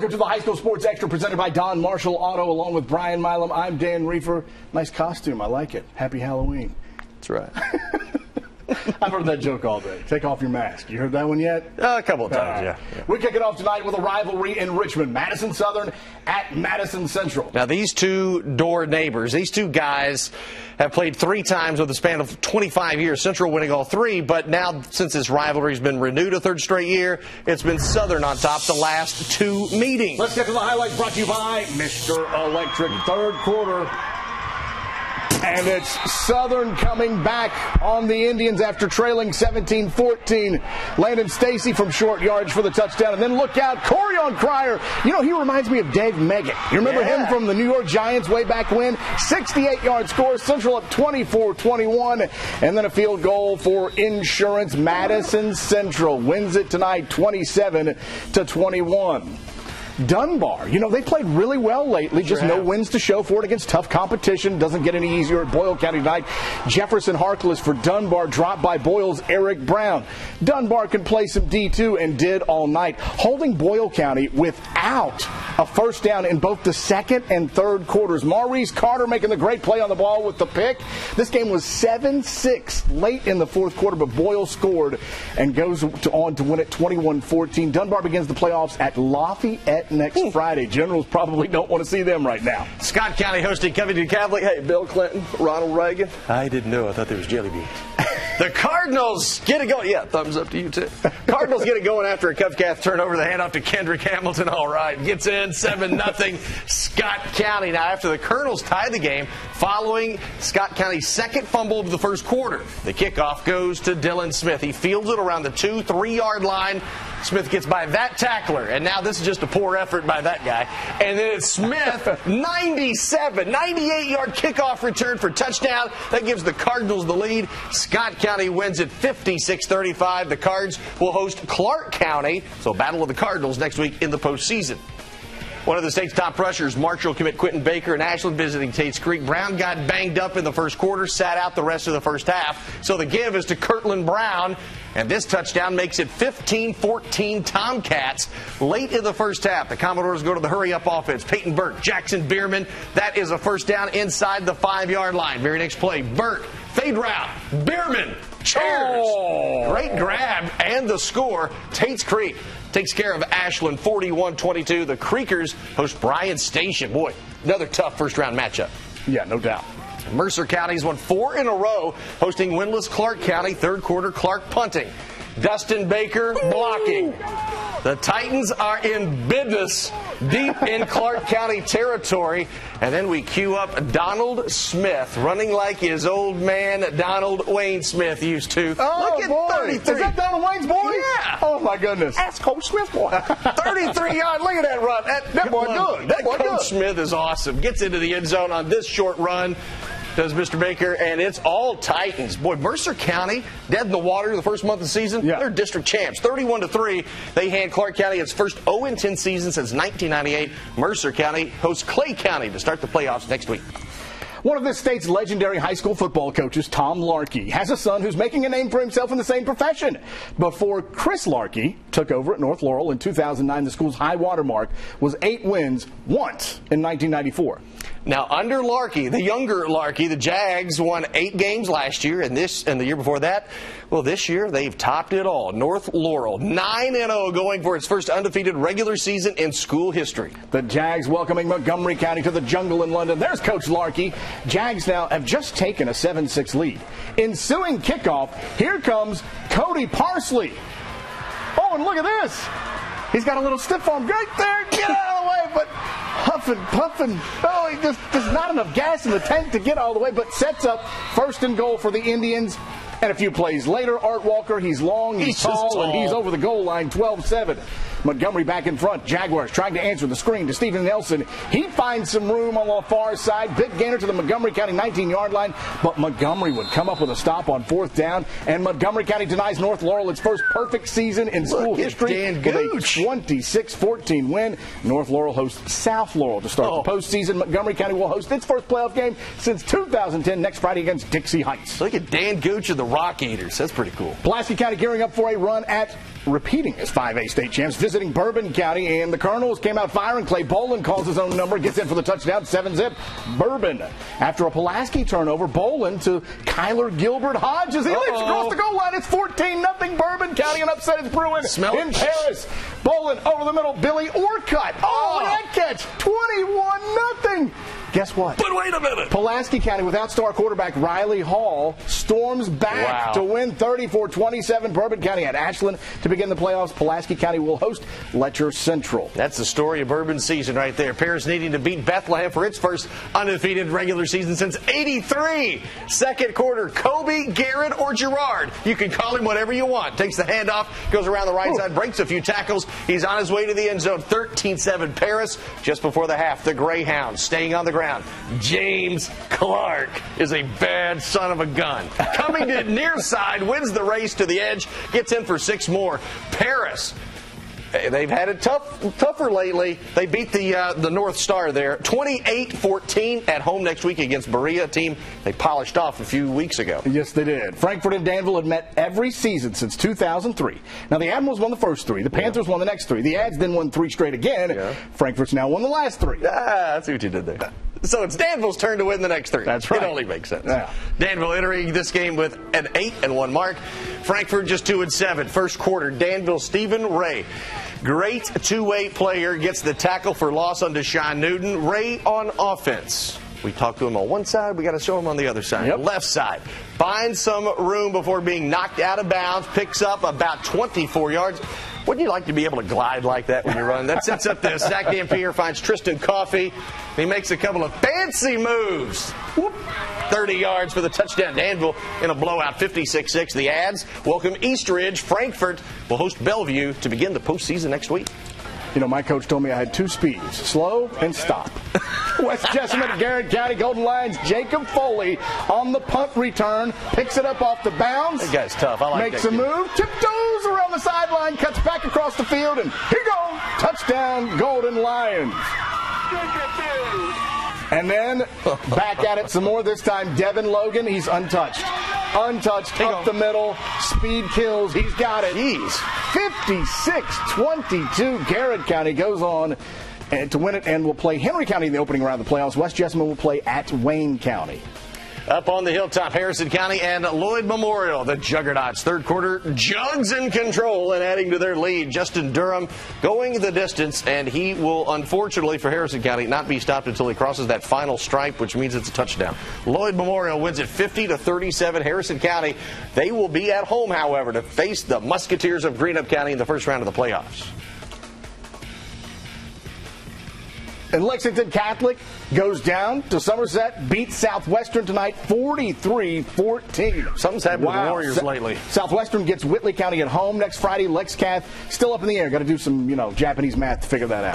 Welcome to the High School Sports Extra presented by Don Marshall Auto along with Brian Milam. I'm Dan Reefer. Nice costume. I like it. Happy Halloween. That's right. I've heard that joke all day. Take off your mask. You heard that one yet? A couple of times, yeah. We kick it off tonight with a rivalry in Richmond. Madison Southern at Madison Central. Now, these two door neighbors, these two guys have played 3 times with a span of 25 years. Central winning all 3, but now since this rivalry has been renewed a 3rd straight year, it's been Southern on top the last 2 meetings. Let's get to the highlights brought to you by Mr. Electric. 3rd quarter. And it's Southern coming back on the Indians after trailing 17-14. Landon Stacy from short yards for the touchdown. And then look out, Corion Cryer. You know, he reminds me of Dave Meggett. You remember him from the New York Giants way back when? 68-yard score, Central up 24-21. And then a field goal for Insurance. Madison Central wins it tonight 27-21. Dunbar, you know, they played really well lately, just no wins to show for it against tough competition. Doesn't get any easier at Boyle County tonight. Jefferson Harkless for Dunbar, dropped by Boyle's Eric Brown. Dunbar can play some D2 and did all night, holding Boyle County without a first down in both the 2nd and 3rd quarters. Maurice Carter making the great play on the ball with the pick. This game was 7-6 late in the 4th quarter, but Boyle scored and goes on to win it 21-14. Dunbar begins the playoffs at Lafayette next Friday. Generals probably don't want to see them right now. Scott County hosting Covington Catholic. Hey, Bill Clinton, Ronald Reagan. I didn't know. I thought there was jelly beans. The Cardinals get it going. Yeah, thumbs up to you, too. Cardinals get it going after a Covcath turnover. The handoff to Kendrick Hamilton. All right. Gets in 7-0. Scott County. Now, after the Colonels tie the game, following Scott County's 2nd fumble of the 1st quarter, the kickoff goes to Dylan Smith. He fields it around the 2-3-yard line. Smith gets by that tackler, and now this is just a poor effort by that guy. And then it's Smith, 98-yard kickoff return for touchdown. That gives the Cardinals the lead. Scott County wins it 56-35. The Cards will host Clark County, so battle of the Cardinals next week in the postseason. One of the state's top rushers, Marshall commit Quentin Baker and Ashland visiting Tates Creek. Brown got banged up in the 1st quarter, sat out the rest of the 1st half. So the give is to Kirtland Brown, and this touchdown makes it 15-14 Tomcats late in the 1st half. The Commodores go to the hurry-up offense. Peyton Burke, Jackson Bierman. That is a first down inside the 5-yard line. Very next play, Burke, fade route, Bierman, cheers. Great grab and the score. Tates Creek takes care of Ashland 41-22. The Creekers host Bryan Station. Boy, another tough first-round matchup. Yeah, no doubt. Mercer County's won 4 in a row, hosting winless Clark County. 3rd quarter, Clark punting. Dustin Baker blocking. The Titans are in business deep in Clark County territory. And then we cue up Donald Smith, running like his old man Donald Wayne Smith used to. Oh, look at boy. 33. Is that Donald Wayne's boy? Yeah. Oh, my goodness. That's Coach Smith, boy. 33-yard. Look at that run. That boy good. That Coach Smith is awesome. Gets into the end zone on this short run. Does Mr. Baker, and it's all Titans. Boy, Mercer County, dead in the water the first month of the season. Yeah. They're district champs. 31-3. They hand Clark County its first 0-10 season since 1998. Mercer County hosts Clay County to start the playoffs next week. One of this state's legendary high school football coaches, Tom Larkey, has a son who's making a name for himself in the same profession. Before Chris Larkey took over at North Laurel in 2009, the school's high water mark was 8 wins once in 1994. Now, under Larkey, the younger Larkey, the Jags won 8 games last year, and the year before that, well, this year they've topped it all. North Laurel, 9-0, going for its first undefeated regular season in school history. The Jags welcoming Montgomery County to the jungle in London. There's Coach Larkey. Jags now have just taken a 7-6 lead. Ensuing kickoff, here comes Cody Parsley. Oh, and look at this. He's got a little stiff arm right there. Get out of the way, but huffing, puffing. Oh, he just there's not enough gas in the tank to get all the way, but sets up 1st and goal for the Indians. And a few plays later, Art Walker, he's long, he's tall, and he's over the goal line, 12-7. Montgomery back in front. Jaguars trying to answer the screen to Steven Nelson. He finds some room on the far side. Big gainer to the Montgomery County 19-yard line, but Montgomery would come up with a stop on 4th down, and Montgomery County denies North Laurel its first perfect season in school history with a 26-14 win. North Laurel hosts South Laurel to start the postseason. Montgomery County will host its first playoff game since 2010 next Friday against Dixie Heights. Look at Dan Gooch of the Rock Eaters. That's pretty cool. Pulaski County gearing up for a run at repeating as 5A state champs. visiting Bourbon County, and the Colonels came out firing. Clay Bolin calls his own number, gets in for the touchdown, 7-zip. Bourbon. After a Pulaski turnover, Bolin to Kyler Gilbert Hodges. He leaps across the goal line. It's 14-0 Bourbon County. An upset is brewing in Paris. Bolin over the middle. Billy Orcutt. Oh, that catch. 21-0. Guess what? But wait a minute. Pulaski County, without star quarterback Riley Hall, storms back to win 34-27. Bourbon County at Ashland to begin the playoffs. Pulaski County will host Letcher Central. That's the story of Bourbon's season right there. Paris needing to beat Bethlehem for its first undefeated regular season since '83. Second quarter, Kobe, Garrard, or Gerard. You can call him whatever you want. Takes the handoff, goes around the right side, breaks a few tackles. He's on his way to the end zone. 13-7 Paris. Just before the half, the Greyhounds staying on the ground. James Clark is a bad son of a gun. Covington near side wins the race to the edge, gets in for 6 more. Paris, they've had it tougher lately. They beat the North Star there, 28-14 at home next week against Berea, a team they polished off a few weeks ago. Yes, they did. Frankfort and Danville had met every season since 2003. Now, the Admirals won the first 3. The Panthers won the next 3. The Ads then won 3 straight again. Frankfort's now won the last 3. I see what you did there. So it's Danville's turn to win the next 3. That's right. It only makes sense. Danville entering this game with an 8-1 mark. Frankfort just 2-7. First quarter, Danville, Stephen Ray. Great two-way player, gets the tackle for loss on Deshaun Newton. Ray on offense. We talked to him on one side, we got to show him on the other side. Left side. Finds some room before being knocked out of bounds. Picks up about 24 yards. Wouldn't you like to be able to glide like that when you run? That sets up the sack. Dampier finds Tristan Coffey. He makes a couple of fancy moves. Whoop. 30 yards for the touchdown. Danville in a blowout, 56-6. The Ads welcome Eastridge. Frankfort will host Bellevue to begin the postseason next week. You know, my coach told me I had 2 speeds, slow and stop. West Jessamine, Garrard County, Golden Lions, Jacob Foley on the punt return, picks it up off the bounds. That guy's tough. I like makes that a move, tiptoes around the sideline, cuts back across the field, and here you go, touchdown, Golden Lions. And then back at it some more. This time, Devin Logan, he's untouched. Untouched, up the middle, speed kills, he's got it. 56-22. Garrard County goes on to win it and will play Henry County in the opening round of the playoffs. West Jessamine will play at Wayne County. Up on the hilltop, Harrison County and Lloyd Memorial, the Juggernauts. Third quarter, Jugs in control and adding to their lead. Justin Durham going the distance, and he will, unfortunately for Harrison County, not be stopped until he crosses that final stripe, which means it's a touchdown. Lloyd Memorial wins it 50-37. Harrison County, they will be at home, however, to face the Musketeers of Greenup County in the first round of the playoffs. And Lexington Catholic goes down to Somerset, beats Southwestern tonight 43-14. Something's happened with the Warriors lately. Southwestern gets Whitley County at home next Friday. Lex Cath still up in the air. Got to do some, Japanese math to figure that out.